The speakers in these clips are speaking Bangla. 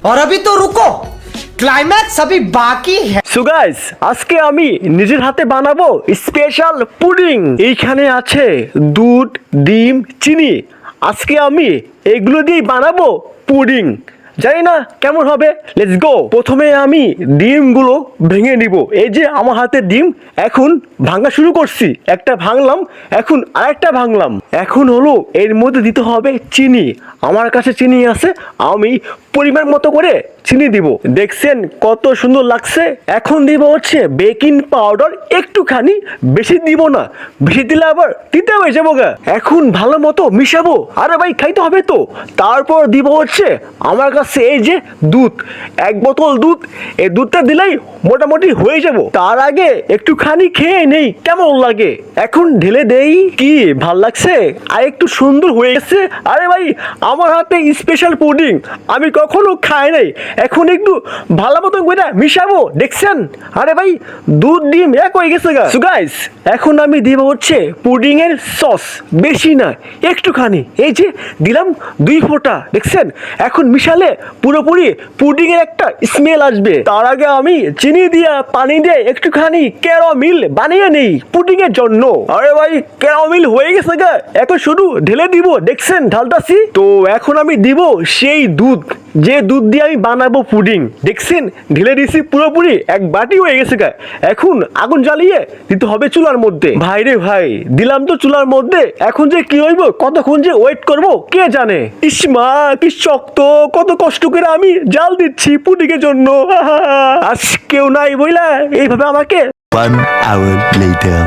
और अभी तो रुको, क्लाइमैक्स अभी बाकी है। সো গাইস, আজকে আমি নিজের হাতে বানাবো স্পেশাল পুডিং। এইখানে আছে দুধ, ডিম, চিনি। আজকে আমি এগুলো দিয়ে বানাবো পুডিং। জানি না কেমন হবে, লেটস গো। প্রথমে আমি ডিমগুলো ভেঙে নিব। এই যে আমার হাতে ডিম এখন ভাঙা শুরু করছি। একটা ভাঙলাম, এখন আরেকটা ভাঙলাম। এখন হলো এর মধ্যে দিতে হবে চিনি। আমার কাছে চিনি আছে, আমি পরিমাণ মতো করে চিনি দিব। দেখছেন কত সুন্দর লাগছে। এখন দিব হচ্ছে বেকিং পাউডার একটুখানি, বেশি দিব না, বেশি দিলে আবার দিতে হয়ে যাবো গা। এখন ভালো মতো মিশাবো, আরে ভাই খাইতে হবে তো। তারপর দিব হচ্ছে আমার কাছে এই যে দুধ, 1 বোতল দুধ। এই দুধটা দিলেই মোটামুটি হয়ে যাব। তার আগে একটুখানি খেয়ে নেই কেমন লাগে। এখন ঢেলে দেই। কি ভাল লাগছে আর একটু সুন্দর হয়ে গেছে। আরে ভাই আমার হাতে স্পেশাল পুডিং, আমি কখনো খাই নাই। এখন একটু ভালো মতো করে মিশাবো, দেখছেন। আরে ভাই দুধ ডিম এক হয়ে গেছে গা। সো গাইস, এখন আমি দিব হচ্ছে পুডিং এর সস, বেশি না একটুখানি। এই যে দিলাম 2 ফোঁটা, দেখছেন। এখন মিশালে পুরোপুরি পুডিং এর একটা স্মেল আসবে। তার আগে আমি চিনি দিয়ে পানি দিয়ে একটুখানি ক্যারামেল বানিয়ে নেই পুডিং এর জন্য। আরে ভাই ক্যারামেল হয়ে গেছে গা। এখন শুধু ঢেলে দিব, দেখছেন ঢালতাছি তো। এখন আমি দিব সেই দুধ, যে দুধ দিয়ে আমি বানাবো পুডিং। দেখছেন ঢেলে দিছি, পুরোপুরি 1 বাটি হয়ে গেছে গা। এখন আগুন জ্বালিয়ে দিতে হবে চুলার মধ্যে। ভাই রে ভাই, দিলাম তো চুলার মধ্যে। এখন যে কি হইব, কতক্ষণ যে ওয়েট করব কে জানে। ইসমা কি শক্ত, কত কষ্ট করে আমি জাল দিচ্ছি পুডিং এর জন্য। আজ কেউ নাই বইলা এইভাবে আমাকে। 1 hour later.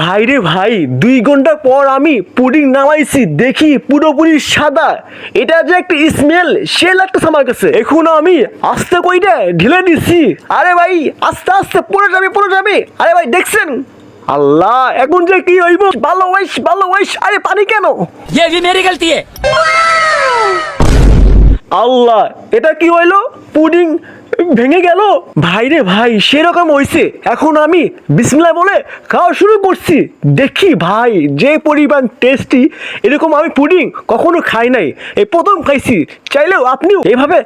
ভাই রে ভাই, 2 ঘন্টা পর আমি পুডিং নামাইছি, দেখি পুরোপুরি সাদা। এটা যে একটা স্মেল সে লাগতেছে আমার কাছে। এখন আমি আস্তে কইটা ঢেলে দিচ্ছি। আরে ভাই আস্তে আস্তে পড়ে যাবে, পড়ে যাবে। আরে ভাই দেখছেন, আল্লাহ এখন যে কি হইব। ভালো ওয়াইশ, ভালো ওয়াইশ। আরে পানি কেন? ये भी मेरी गलती है। আল্লাহ এটা কি হইলো, পুডিং ভেঙে গেল। ভাই রে ভাই সেরকম হয়েছে। এখন আমি বিসমিল্লাহ বলে খাওয়া শুরু করছি। দেখি ভাই যে পরিমাণ টেস্টি, এরকম আমি পুডিং কখনো খাই নাই, এই প্রথম খাইছি। চাইলেও আপনিও এইভাবে